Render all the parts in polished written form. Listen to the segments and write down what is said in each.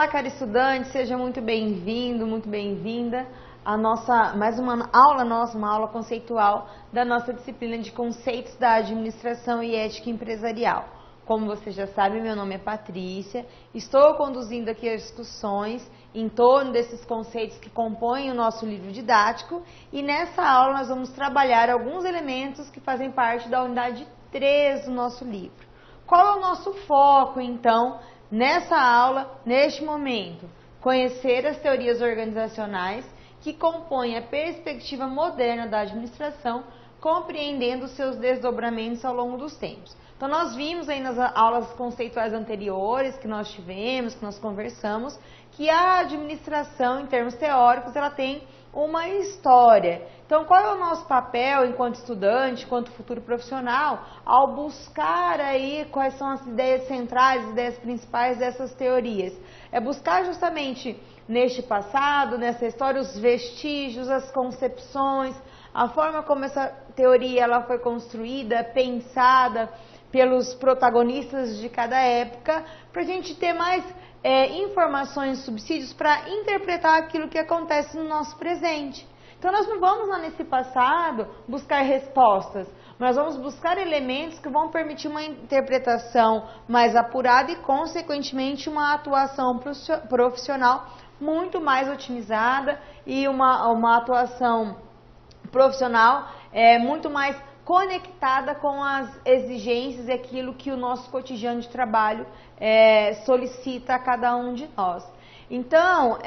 Olá, caro estudante, seja muito bem-vindo, muito bem-vinda à nossa, mais uma aula nossa, uma aula conceitual da nossa disciplina de conceitos da administração e ética empresarial. Como você já sabe, meu nome é Patrícia, estou conduzindo aqui as discussões em torno desses conceitos que compõem o nosso livro didático e nessa aula nós vamos trabalhar alguns elementos que fazem parte da unidade 3 do nosso livro. Qual é o nosso foco, então, nessa aula, neste momento? Conhecer as teorias organizacionais que compõem a perspectiva moderna da administração, compreendendo seus desdobramentos ao longo dos tempos. Então, nós vimos aí nas aulas conceituais anteriores que nós tivemos, que nós conversamos, que a administração, em termos teóricos, ela tem uma história. Então, qual é o nosso papel enquanto estudante, enquanto futuro profissional, ao buscar aí quais são as ideias centrais, as ideias principais dessas teorias? É buscar justamente neste passado, nessa história, os vestígios, as concepções, a forma como essa teoria ela foi construída, pensada pelos protagonistas de cada época, para a gente ter mais informações, subsídios para interpretar aquilo que acontece no nosso presente. Então nós não vamos lá nesse passado buscar respostas, mas vamos buscar elementos que vão permitir uma interpretação mais apurada e, consequentemente, uma atuação profissional muito mais otimizada e uma atuação profissional muito mais conectada com as exigências e aquilo que o nosso cotidiano de trabalho solicita a cada um de nós. Então,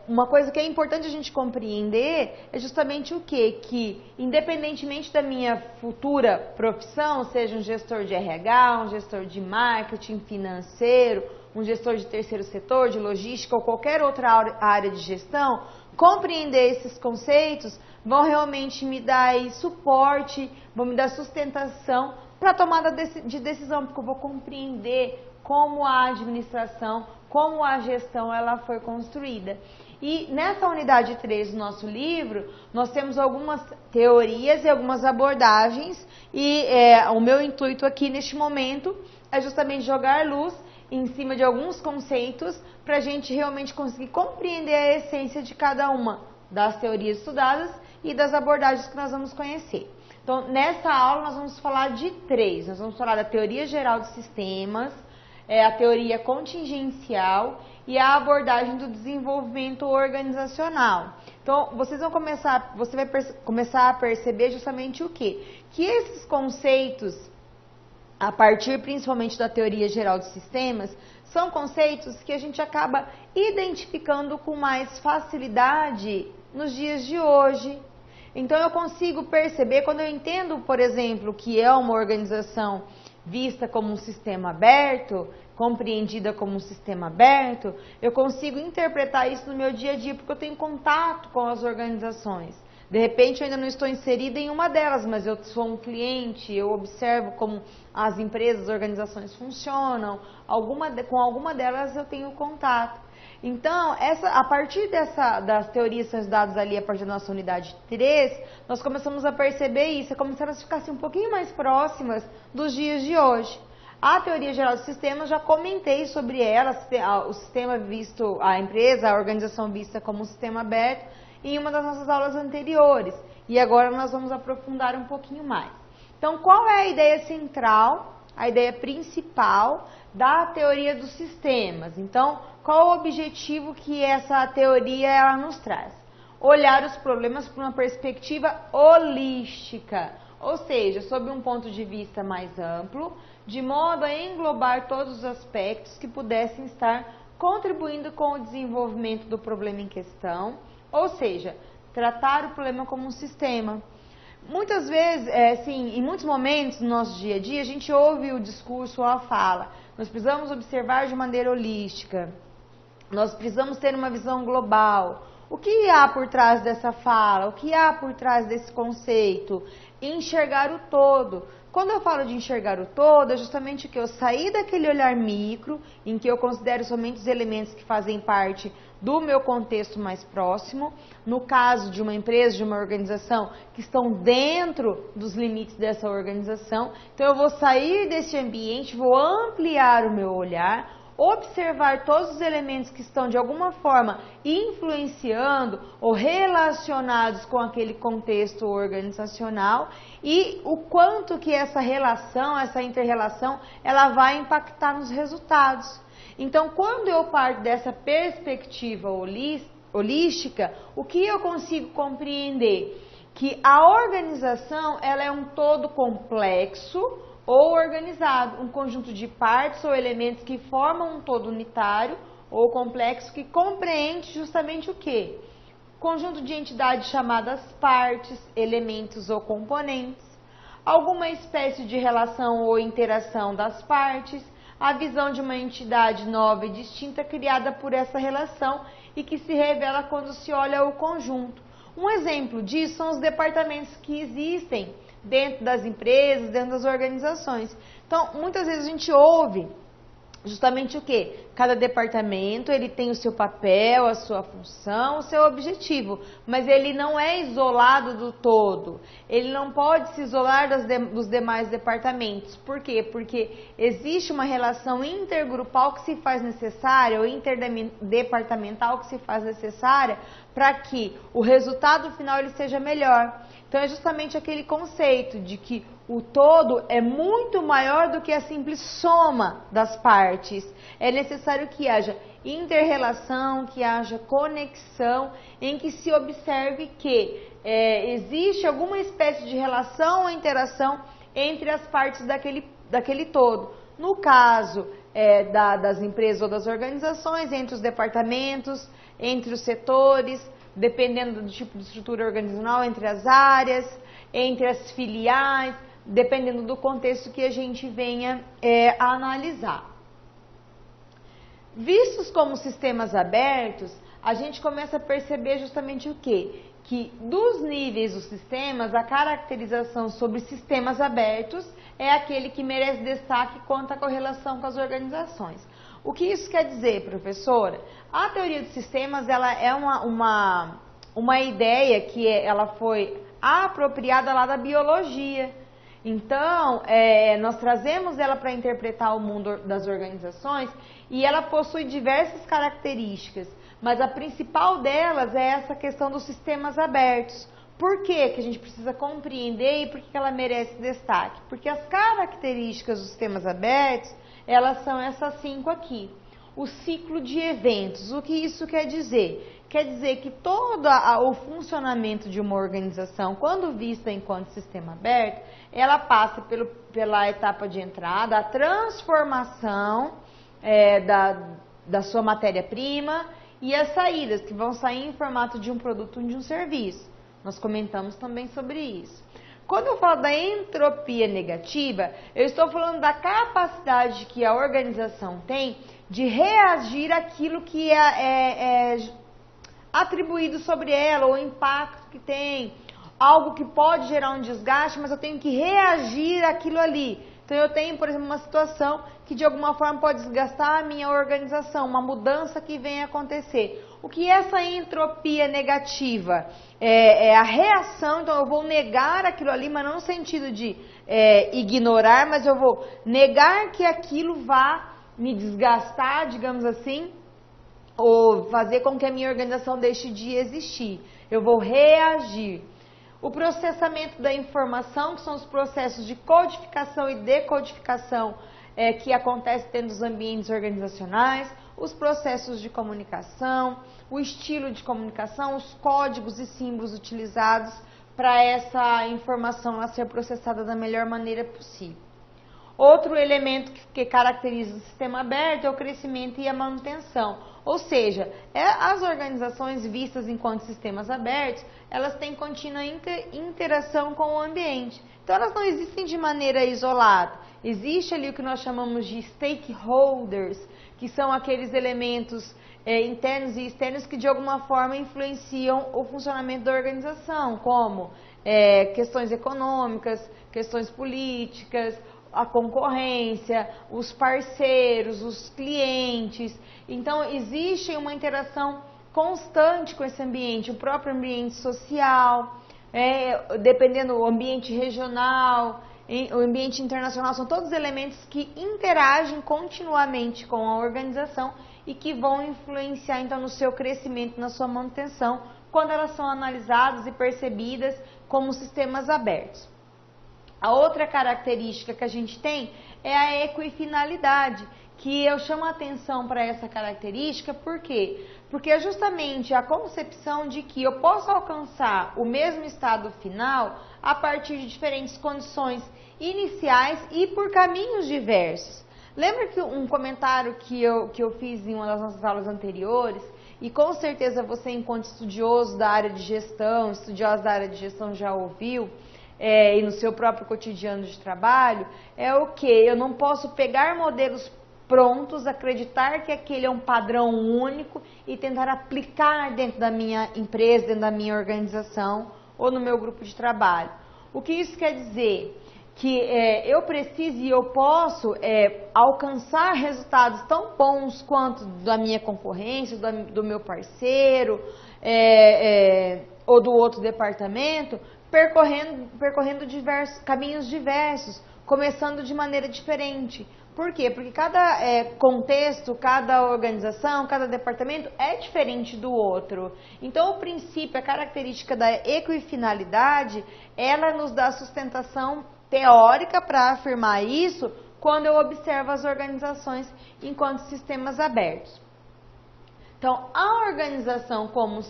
uma coisa que é importante a gente compreender é justamente o quê? Que, independentemente da minha futura profissão, seja um gestor de RH, um gestor de marketing financeiro, um gestor de terceiro setor, de logística ou qualquer outra área de gestão, compreender esses conceitos vão realmente me dar suporte, vão me dar sustentação para a tomada de decisão, porque eu vou compreender como a administração, como a gestão ela foi construída. E nessa unidade 3 do nosso livro, nós temos algumas teorias e algumas abordagens e o meu intuito aqui neste momento é justamente jogar luz em cima de alguns conceitos para a gente realmente conseguir compreender a essência de cada uma das teorias estudadas e das abordagens que nós vamos conhecer. Então, nessa aula nós vamos falar de 3. Nós vamos falar da teoria geral dos sistemas, a teoria contingencial e a abordagem do desenvolvimento organizacional. Então, você vai começar a perceber justamente o quê? Que esses conceitos, a partir principalmente da teoria geral dos sistemas, são conceitos que a gente acaba identificando com mais facilidade nos dias de hoje. Então eu consigo perceber, quando eu entendo, por exemplo, que é uma organização vista como um sistema aberto, compreendida como um sistema aberto, eu consigo interpretar isso no meu dia a dia, porque eu tenho contato com as organizações. De repente eu ainda não estou inserida em uma delas, mas eu sou um cliente, eu observo como as empresas, as organizações funcionam, com alguma delas eu tenho contato. Então, a partir das teorias que são estudadas ali, a partir da nossa unidade 3, nós começamos a perceber isso, começaram a ficar assim, um pouquinho mais próximas dos dias de hoje. A teoria geral dos sistemas, já comentei sobre ela, o sistema visto, a empresa, a organização vista como um sistema aberto, em uma das nossas aulas anteriores. E agora nós vamos aprofundar um pouquinho mais. Então, qual é a ideia central, a ideia principal da teoria dos sistemas? Então, qual o objetivo que essa teoria ela nos traz? Olhar os problemas por uma perspectiva holística, ou seja, sob um ponto de vista mais amplo, de modo a englobar todos os aspectos que pudessem estar contribuindo com o desenvolvimento do problema em questão, ou seja, tratar o problema como um sistema. Muitas vezes, em muitos momentos no nosso dia a dia, a gente ouve o discurso ou a fala. Nós precisamos observar de maneira holística. Nós precisamos ter uma visão global. O que há por trás dessa fala? O que há por trás desse conceito? Enxergar o todo. Quando eu falo de enxergar o todo, é justamente o que eu saí daquele olhar micro, em que eu considero somente os elementos que fazem parte do meu contexto mais próximo, no caso de uma empresa, de uma organização, que estão dentro dos limites dessa organização. Então eu vou sair desse ambiente, vou ampliar o meu olhar, observar todos os elementos que estão de alguma forma influenciando ou relacionados com aquele contexto organizacional e o quanto que essa relação, essa inter-relação, ela vai impactar nos resultados. Então, quando eu parto dessa perspectiva holística, o que eu consigo compreender? Que a organização ela é um todo complexo ou organizado, um conjunto de partes ou elementos que formam um todo unitário ou complexo que compreende justamente o quê? Conjunto de entidades chamadas partes, elementos ou componentes, alguma espécie de relação ou interação das partes, a visão de uma entidade nova e distinta criada por essa relação e que se revela quando se olha o conjunto. Um exemplo disso são os departamentos que existem dentro das empresas, dentro das organizações. Então, muitas vezes a gente ouve justamente o quê? Cada departamento, ele tem o seu papel, a sua função, o seu objetivo, mas ele não é isolado do todo. Ele não pode se isolar dos demais departamentos. Por quê? Porque existe uma relação intergrupal que se faz necessária, ou interdepartamental que se faz necessária, para que o resultado final ele seja melhor. Então, é justamente aquele conceito de que o todo é muito maior do que a simples soma das partes. É necessário que haja inter-relação, que haja conexão, em que se observe que existe alguma espécie de relação ou interação entre as partes daquele todo. No caso das empresas ou das organizações, entre os departamentos, entre os setores, dependendo do tipo de estrutura organizacional, entre as áreas, entre as filiais, dependendo do contexto que a gente venha a analisar. Vistos como sistemas abertos, a gente começa a perceber justamente o quê? Que dos níveis dos sistemas, a caracterização sobre sistemas abertos é aquele que merece destaque quanto à correlação com as organizações. O que isso quer dizer, professora? A teoria dos sistemas ela é uma ideia que ela foi apropriada lá da biologia. Então, nós trazemos ela para interpretar o mundo das organizações e ela possui diversas características, mas a principal delas é essa questão dos sistemas abertos. Por que a gente precisa compreender e por que ela merece destaque? Porque as características dos sistemas abertos, elas são essas 5 aqui. O ciclo de eventos, o que isso quer dizer? Quer dizer que todo o funcionamento de uma organização, quando vista enquanto sistema aberto, ela passa pela etapa de entrada, a transformação da sua matéria-prima e as saídas, que vão sair em formato de um produto ou de um serviço. Nós comentamos também sobre isso. Quando eu falo da entropia negativa, eu estou falando da capacidade que a organização tem de reagir àquilo que é atribuído sobre ela, o impacto que tem, algo que pode gerar um desgaste, mas eu tenho que reagir àquilo ali. Então eu tenho, por exemplo, uma situação que de alguma forma pode desgastar a minha organização, uma mudança que vem a acontecer. O que é essa entropia negativa? É a reação, então eu vou negar aquilo ali, mas não no sentido de ignorar, mas eu vou negar que aquilo vá me desgastar, digamos assim, ou fazer com que a minha organização deixe de existir. Eu vou reagir. O processamento da informação, que são os processos de codificação e decodificação que acontecem dentro dos ambientes organizacionais, os processos de comunicação, o estilo de comunicação, os códigos e símbolos utilizados para essa informação ser processada da melhor maneira possível. Outro elemento que caracteriza o sistema aberto é o crescimento e a manutenção. Ou seja, as organizações vistas enquanto sistemas abertos, elas têm contínua interação com o ambiente. Então, elas não existem de maneira isolada. Existe ali o que nós chamamos de stakeholders, que são aqueles elementos internos e externos que de alguma forma influenciam o funcionamento da organização, como questões econômicas, questões políticas, a concorrência, os parceiros, os clientes. Então, existe uma interação constante com esse ambiente, o próprio ambiente social, dependendo do ambiente regional. o ambiente internacional são todos elementos que interagem continuamente com a organização e que vão influenciar então no seu crescimento, na sua manutenção, quando elas são analisadas e percebidas como sistemas abertos. A outra característica que a gente tem é a equifinalidade, que eu chamo a atenção para essa característica, por quê? Porque é justamente a concepção de que eu posso alcançar o mesmo estado final a partir de diferentes condições iniciais e por caminhos diversos. Lembra que um comentário que eu fiz em uma das nossas aulas anteriores, e com certeza você, enquanto estudioso da área de gestão, estudiosa da área de gestão já ouviu, e no seu próprio cotidiano de trabalho, é o que? Eu não posso pegar modelos prontos, acreditar que aquele é um padrão único e tentar aplicar dentro da minha empresa, dentro da minha organização ou no meu grupo de trabalho. O que isso quer dizer? Que eu preciso e eu posso alcançar resultados tão bons quanto da minha concorrência, do meu parceiro ou do outro departamento, percorrendo caminhos diversos, começando de maneira diferente. Por quê? Porque cada contexto, cada organização, cada departamento é diferente do outro. Então, o princípio, a característica da equifinalidade, ela nos dá sustentação teórica para afirmar isso quando eu observo as organizações enquanto sistemas abertos. Então, a organização como um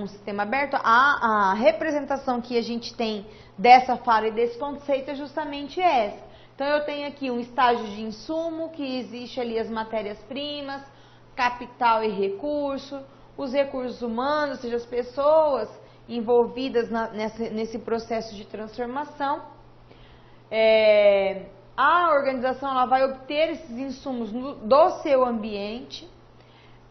sistema aberto, a representação que a gente tem dessa fala e desse conceito é justamente essa. Então, eu tenho aqui um estágio de insumo, que existe ali as matérias-primas, capital e recurso, os recursos humanos, ou seja, as pessoas envolvidas nesse processo de transformação. A organização ela vai obter esses insumos do seu ambiente.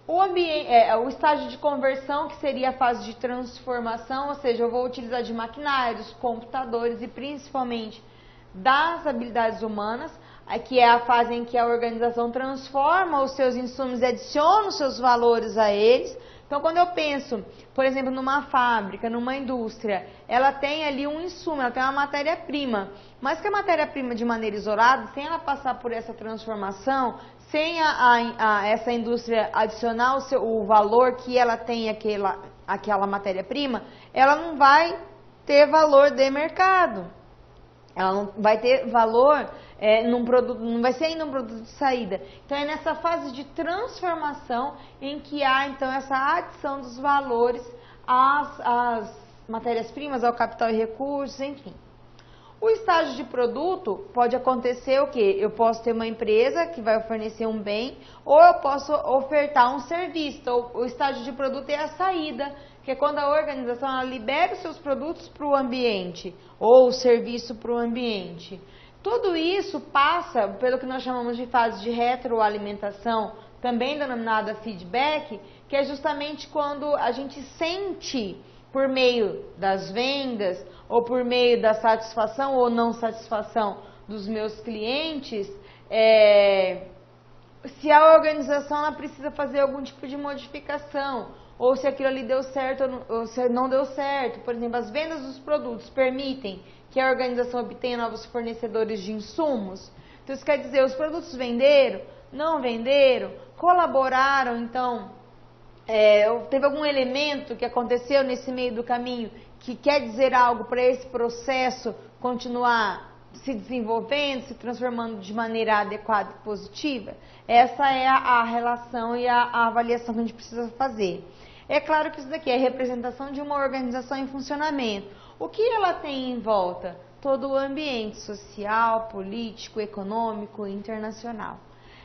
O estágio de conversão, que seria a fase de transformação, ou seja, eu vou utilizar de maquinários, computadores e principalmente das habilidades humanas, que é a fase em que a organização transforma os seus insumos e adiciona os seus valores a eles. Então, quando eu penso, por exemplo, numa fábrica, numa indústria, ela tem ali um insumo, ela tem uma matéria-prima, mas que a matéria-prima de maneira isolada, sem ela passar por essa transformação, sem essa indústria adicionar o valor que ela tem aquela matéria-prima, ela não vai ter valor de mercado. Ela não vai ter valor num produto, não vai ser ainda um produto de saída. Então, é nessa fase de transformação em que há, então, essa adição dos valores às matérias-primas, ao capital e recursos, enfim. O estágio de produto pode acontecer o quê? Eu posso ter uma empresa que vai fornecer um bem ou eu posso ofertar um serviço. Então, o estágio de produto é a saída, que é quando a organização ela libera os seus produtos para o ambiente ou o serviço para o ambiente. Tudo isso passa pelo que nós chamamos de fase de retroalimentação, também denominada feedback, que é justamente quando a gente sente por meio das vendas ou por meio da satisfação ou não satisfação dos meus clientes, se a organização ela precisa fazer algum tipo de modificação, ou se aquilo ali deu certo ou se não deu certo. Por exemplo, as vendas dos produtos permitem que a organização obtenha novos fornecedores de insumos. Então, isso quer dizer, os produtos venderam, não venderam, colaboraram, então, teve algum elemento que aconteceu nesse meio do caminho que quer dizer algo para esse processo continuar se desenvolvendo, se transformando de maneira adequada e positiva? Essa é a relação e a avaliação que a gente precisa fazer. É claro que isso daqui é a representação de uma organização em funcionamento. O que ela tem em volta? Todo o ambiente social, político, econômico e internacional.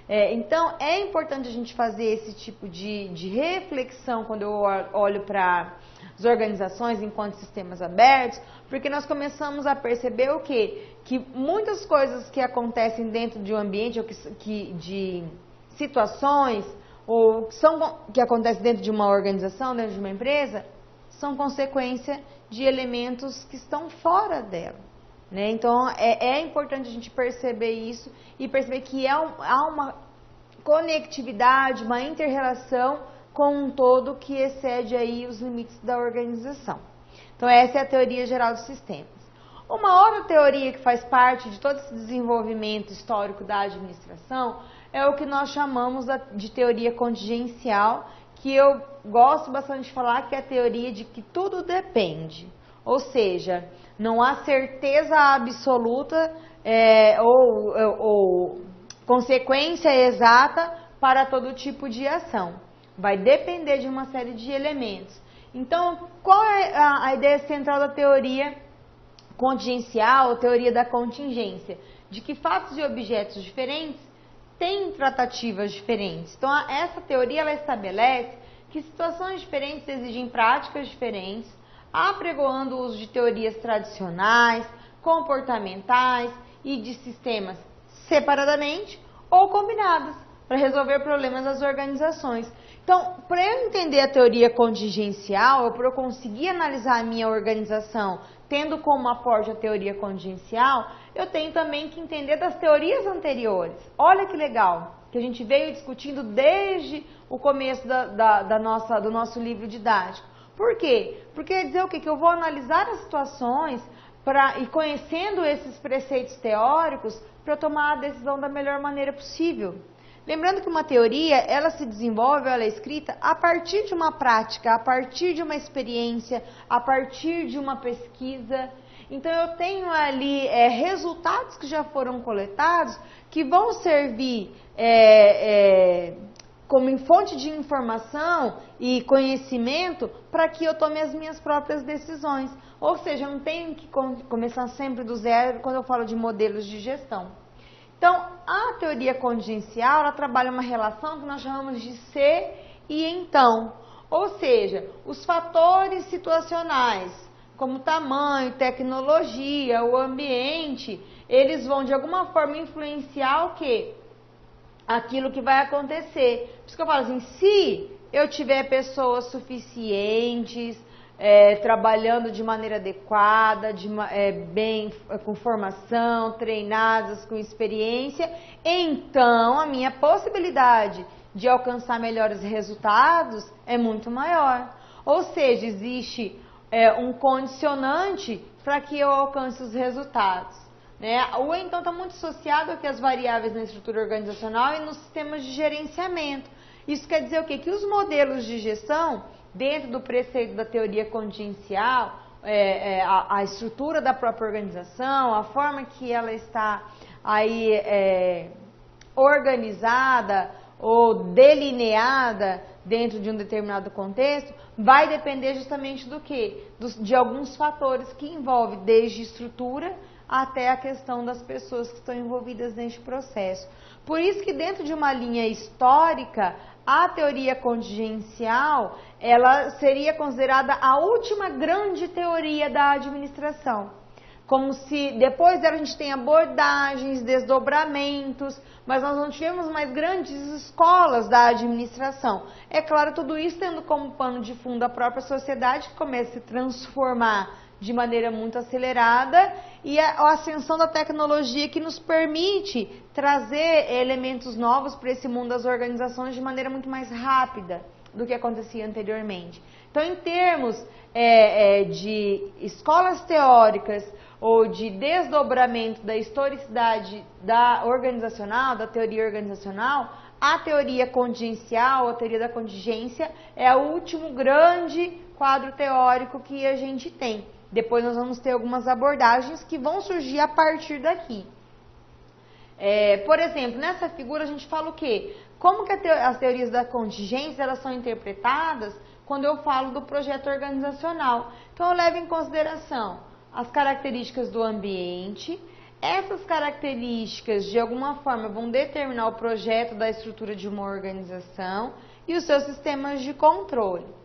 Então, é importante a gente fazer esse tipo de reflexão quando eu olho para as organizações enquanto sistemas abertos, porque nós começamos a perceber o quê? Que muitas coisas que acontecem dentro de um ambiente, ou de situações, ou que acontecem dentro de uma organização, dentro de uma empresa, são consequência de elementos que estão fora dela. Né? Então, é importante a gente perceber isso e perceber que há uma conectividade, uma inter-relação com um todo que excede aí os limites da organização. Então, essa é a teoria geral dos sistemas. Uma outra teoria que faz parte de todo esse desenvolvimento histórico da administração é o que nós chamamos de teoria contingencial, que eu gosto bastante de falar, que é a teoria de que tudo depende. Ou seja, não há certeza absoluta ou consequência exata para todo tipo de ação. Vai depender de uma série de elementos. Então, qual é a ideia central da teoria contingencial, ou teoria da contingência? De que fatos e objetos diferentes têm tratativas diferentes. Então, essa teoria ela estabelece que situações diferentes exigem práticas diferentes, apregoando o uso de teorias tradicionais, comportamentais e de sistemas separadamente ou combinadas para resolver problemas das organizações. Então, para eu entender a teoria contingencial, ou para eu conseguir analisar a minha organização tendo como aporte a teoria contingencial, eu tenho também que entender das teorias anteriores. Olha que legal, que a gente veio discutindo desde o começo do nosso livro didático. Por quê? Porque quer dizer o quê? Que eu vou analisar as situações e conhecendo esses preceitos teóricos para eu tomar a decisão da melhor maneira possível. Lembrando que uma teoria, ela se desenvolve, ela é escrita a partir de uma prática, a partir de uma experiência, a partir de uma pesquisa. Então, eu tenho ali resultados que já foram coletados que vão servir como fonte de informação e conhecimento para que eu tome as minhas próprias decisões. Ou seja, eu não tenho que começar sempre do zero quando eu falo de modelos de gestão. Então, a teoria contingencial, ela trabalha uma relação que nós chamamos de se e então. Ou seja, os fatores situacionais, como tamanho, tecnologia, o ambiente, eles vão de alguma forma influenciar o quê? Aquilo que vai acontecer. Por isso que eu falo assim, se eu tiver pessoas suficientes, trabalhando de maneira adequada, bem com formação, treinadas, com experiência, então a minha possibilidade de alcançar melhores resultados é muito maior. Ou seja, existe um condicionante para que eu alcance os resultados. Né? Ou então está muito associado aqui às variáveis na estrutura organizacional e nos sistemas de gerenciamento. Isso quer dizer o quê? Que os modelos de gestão, dentro do preceito da teoria contingencial, a estrutura da própria organização, a forma que ela está aí organizada ou delineada dentro de um determinado contexto, vai depender justamente do quê? De alguns fatores que envolvem desde estrutura até a questão das pessoas que estão envolvidas neste processo. Por isso que dentro de uma linha histórica, a teoria contingencial, ela seria considerada a última grande teoria da administração. Como se depois dela a gente tem abordagens, desdobramentos, mas nós não tivemos mais grandes escolas da administração. É claro, tudo isso tendo como pano de fundo a própria sociedade, que começa a se transformar de maneira muito acelerada, e a ascensão da tecnologia que nos permite trazer elementos novos para esse mundo das organizações de maneira muito mais rápida do que acontecia anteriormente. Então, em termos de escolas teóricas ou de desdobramento da historicidade da teoria organizacional, a teoria contingencial, a teoria da contingência, é o último grande quadro teórico que a gente tem. Depois nós vamos ter algumas abordagens que vão surgir a partir daqui. Por exemplo, nessa figura a gente fala o quê? Como que as teorias da contingência elas são interpretadas quando eu falo do projeto organizacional? Então eu levo em consideração as características do ambiente. Essas características de alguma forma vão determinar o projeto da estrutura de uma organização e os seus sistemas de controle.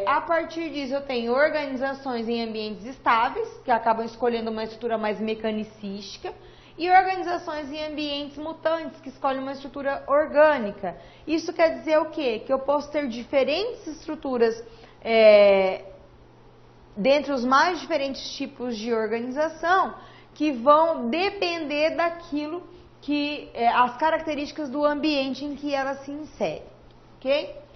A partir disso eu tenho organizações em ambientes estáveis, que acabam escolhendo uma estrutura mais mecanicística, e organizações em ambientes mutantes, que escolhem uma estrutura orgânica. Isso quer dizer o quê? Que eu posso ter diferentes estruturas dentre os mais diferentes tipos de organização, que vão depender daquilo que as características do ambiente em que ela se insere, ok?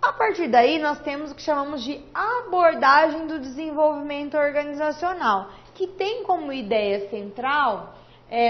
A partir daí, nós temos o que chamamos de abordagem do desenvolvimento organizacional, que tem como ideia central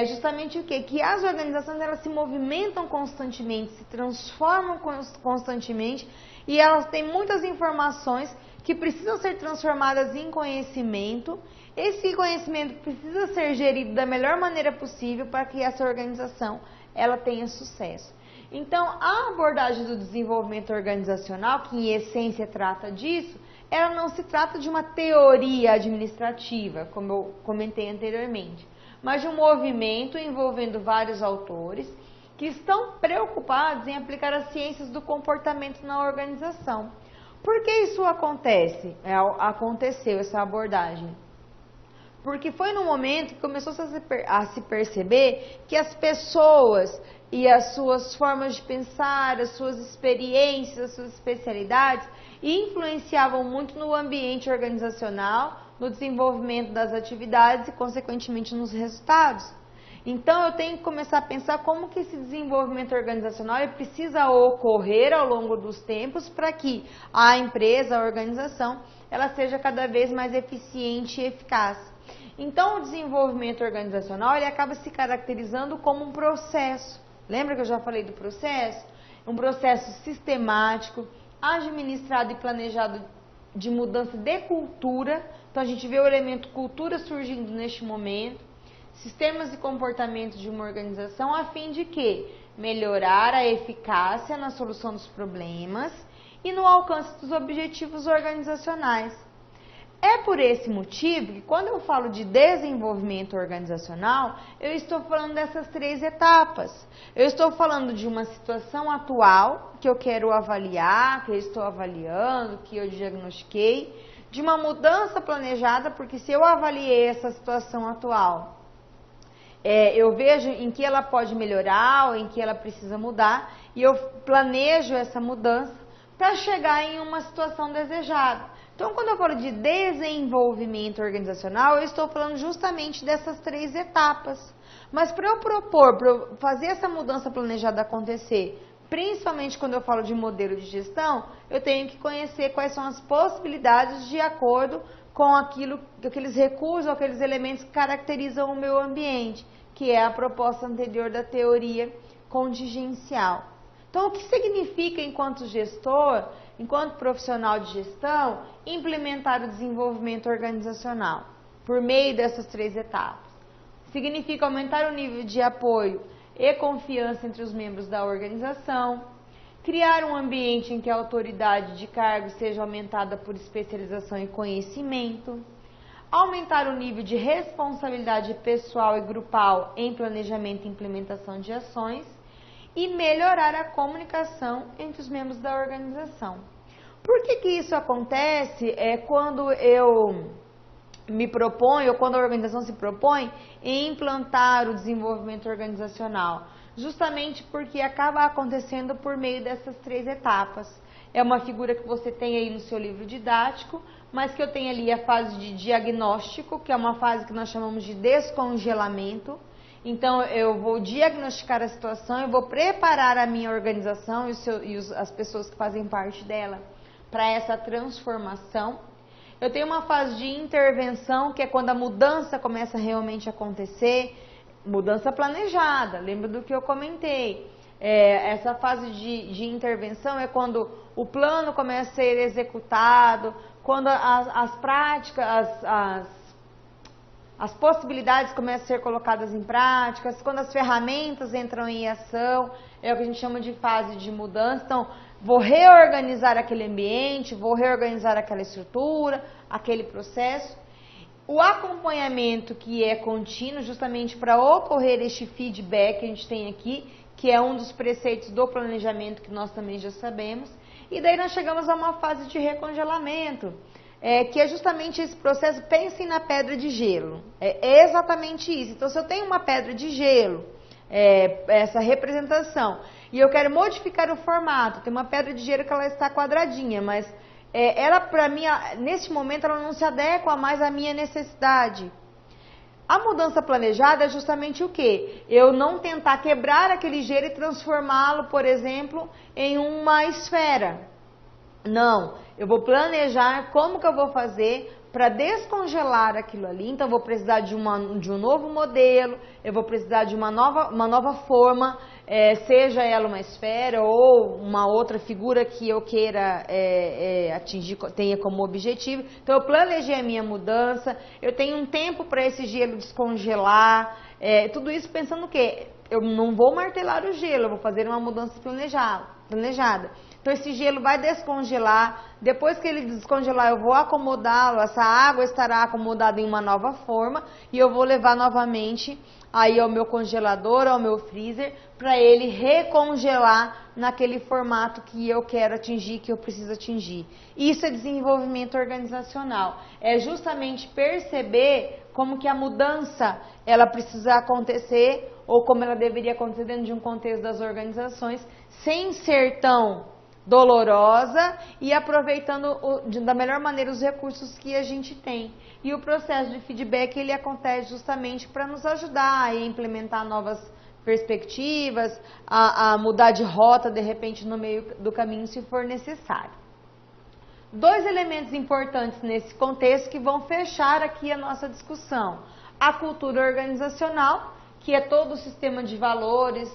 justamente o quê? Que as organizações elas se movimentam constantemente, se transformam constantemente e elas têm muitas informações que precisam ser transformadas em conhecimento. Esse conhecimento precisa ser gerido da melhor maneira possível para que essa organização ela tenha sucesso. Então, a abordagem do desenvolvimento organizacional, que em essência trata disso, ela não se trata de uma teoria administrativa, como eu comentei anteriormente, mas de um movimento envolvendo vários autores que estão preocupados em aplicar as ciências do comportamento na organização. Por que isso acontece? Aconteceu essa abordagem. Porque foi no momento que começou a se perceber que as pessoas e as suas formas de pensar, as suas experiências, as suas especialidades influenciavam muito no ambiente organizacional, no desenvolvimento das atividades e, consequentemente, nos resultados. Então, eu tenho que começar a pensar como que esse desenvolvimento organizacional precisa ocorrer ao longo dos tempos para que a empresa, a organização, ela seja cada vez mais eficiente e eficaz. Então, o desenvolvimento organizacional ele acaba se caracterizando como um processo. Lembra que eu já falei do processo? Um processo sistemático, administrado e planejado de mudança de cultura. Então, a gente vê o elemento cultura surgindo neste momento. Sistemas e comportamentos de uma organização a fim de quê? Melhorar a eficácia na solução dos problemas e no alcance dos objetivos organizacionais. É por esse motivo que quando eu falo de desenvolvimento organizacional, eu estou falando dessas 3 etapas. Eu estou falando de uma situação atual que eu quero avaliar, que eu estou avaliando, que eu diagnostiquei, de uma mudança planejada, porque se eu avaliei essa situação atual, eu vejo em que ela pode melhorar ou em que ela precisa mudar e eu planejo essa mudança para chegar em uma situação desejada. Então, quando eu falo de desenvolvimento organizacional, eu estou falando justamente dessas 3 etapas. Mas para eu propor, para eu fazer essa mudança planejada acontecer, principalmente quando eu falo de modelo de gestão, eu tenho que conhecer quais são as possibilidades de acordo com aqueles recursos, aqueles elementos que caracterizam o meu ambiente, que é a proposta anterior da teoria contingencial. Então, o que significa, enquanto gestor, enquanto profissional de gestão, implementar o desenvolvimento organizacional por meio dessas 3 etapas? Significa aumentar o nível de apoio e confiança entre os membros da organização, criar um ambiente em que a autoridade de cargo seja aumentada por especialização e conhecimento, aumentar o nível de responsabilidade pessoal e grupal em planejamento e implementação de ações e melhorar a comunicação entre os membros da organização. Por que isso acontece? Quando eu me proponho, ou quando a organização se propõe em implantar o desenvolvimento organizacional, justamente porque acaba acontecendo por meio dessas 3 etapas. É uma figura que você tem aí no seu livro didático, mas que eu tenho ali a fase de diagnóstico, que é uma fase que nós chamamos de descongelamento. Então, eu vou diagnosticar a situação, eu vou preparar a minha organização e as pessoas que fazem parte dela para essa transformação. Eu tenho uma fase de intervenção, que é quando a mudança começa realmente a acontecer, mudança planejada, lembra do que eu comentei. Essa fase de intervenção é quando o plano começa a ser executado, quando as práticas, as possibilidades começam a ser colocadas em práticas, quando as ferramentas entram em ação, é o que a gente chama de fase de mudança. Então, vou reorganizar aquele ambiente, vou reorganizar aquela estrutura, aquele processo. O acompanhamento que é contínuo, justamente para ocorrer este feedback que a gente tem aqui, que é um dos preceitos do planejamento que nós também já sabemos. E daí nós chegamos a uma fase de recongelamento, que é justamente esse processo. Pensem na pedra de gelo, é exatamente isso. Então, se eu tenho uma pedra de gelo, essa representação, e eu quero modificar o formato, tem uma pedra de gelo que ela está quadradinha, mas ela, para mim, neste momento, ela não se adequa mais à minha necessidade. A mudança planejada é justamente o quê? Eu não tentar quebrar aquele gelo e transformá-lo, por exemplo, em uma esfera. Não, eu vou planejar como que eu vou fazer para descongelar aquilo ali. Então, eu vou precisar de um novo modelo, eu vou precisar de uma nova forma, seja ela uma esfera ou uma outra figura que eu queira atingir, tenha como objetivo. Então, eu planejei a minha mudança, eu tenho um tempo para esse gelo descongelar, tudo isso pensando o quê? Eu não vou martelar o gelo, eu vou fazer uma mudança planejada. Então, esse gelo vai descongelar. Depois que ele descongelar, eu vou acomodá-lo. Essa água estará acomodada em uma nova forma e eu vou levar novamente aí ao meu congelador, ao meu freezer, para ele recongelar naquele formato que eu quero atingir, que eu preciso atingir. Isso é desenvolvimento organizacional. É justamente perceber como que a mudança ela precisa acontecer ou como ela deveria acontecer dentro de um contexto das organizações, sem ser tão dolorosa e aproveitando da melhor maneira os recursos que a gente tem. E o processo de feedback ele acontece justamente para nos ajudar a implementar novas perspectivas, a mudar de rota de repente no meio do caminho se for necessário. Dois elementos importantes nesse contexto que vão fechar aqui a nossa discussão. A cultura organizacional, que é todo o sistema de valores,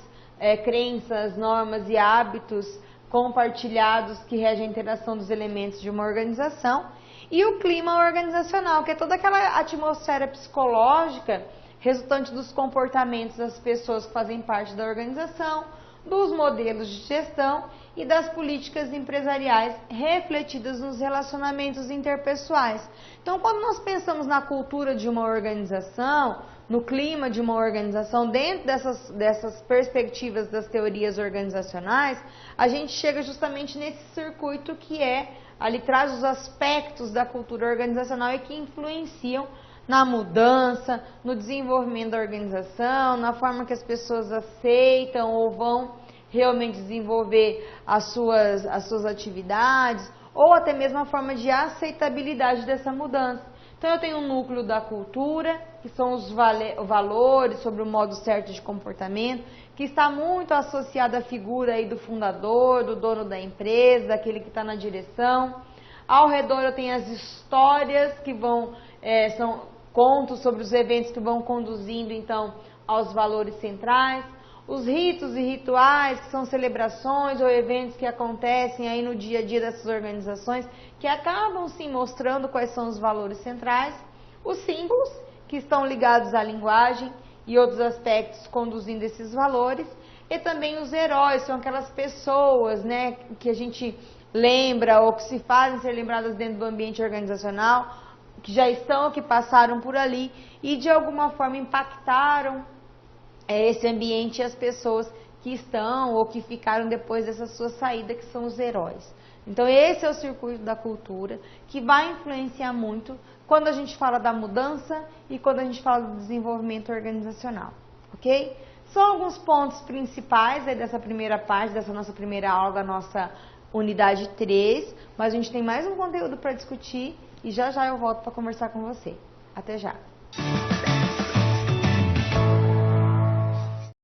crenças, normas e hábitos compartilhados que regem a interação dos elementos de uma organização, e o clima organizacional, que é toda aquela atmosfera psicológica resultante dos comportamentos das pessoas que fazem parte da organização, dos modelos de gestão e das políticas empresariais refletidas nos relacionamentos interpessoais. Então, quando nós pensamos na cultura de uma organização, no clima de uma organização, dentro dessas perspectivas das teorias organizacionais, a gente chega justamente nesse circuito que ali traz os aspectos da cultura organizacional e que influenciam na mudança, no desenvolvimento da organização, na forma que as pessoas aceitam ou vão realmente desenvolver as suas atividades, ou até mesmo a forma de aceitabilidade dessa mudança. Então, eu tenho um núcleo da cultura, que são os valores sobre o modo certo de comportamento, que está muito associado à figura aí do fundador, do dono da empresa, daquele que está na direção. Ao redor eu tenho as histórias que são contos sobre os eventos que vão conduzindo, então, aos valores centrais. Os ritos e rituais, que são celebrações ou eventos que acontecem aí no dia a dia dessas organizações, que acabam sim mostrando quais são os valores centrais. Os símbolos, que estão ligados à linguagem e outros aspectos conduzindo esses valores. E também os heróis, são aquelas pessoas, né, que a gente lembra ou que se fazem ser lembradas dentro do ambiente organizacional, que já estão, que passaram por ali e de alguma forma impactaram esse ambiente e as pessoas que estão ou que ficaram depois dessa sua saída, que são os heróis. Então, esse é o circuito da cultura que vai influenciar muito quando a gente fala da mudança e quando a gente fala do desenvolvimento organizacional, ok? São alguns pontos principais aí dessa primeira parte, dessa nossa primeira aula, da nossa unidade 3, mas a gente tem mais um conteúdo para discutir e já já eu volto para conversar com você. Até já!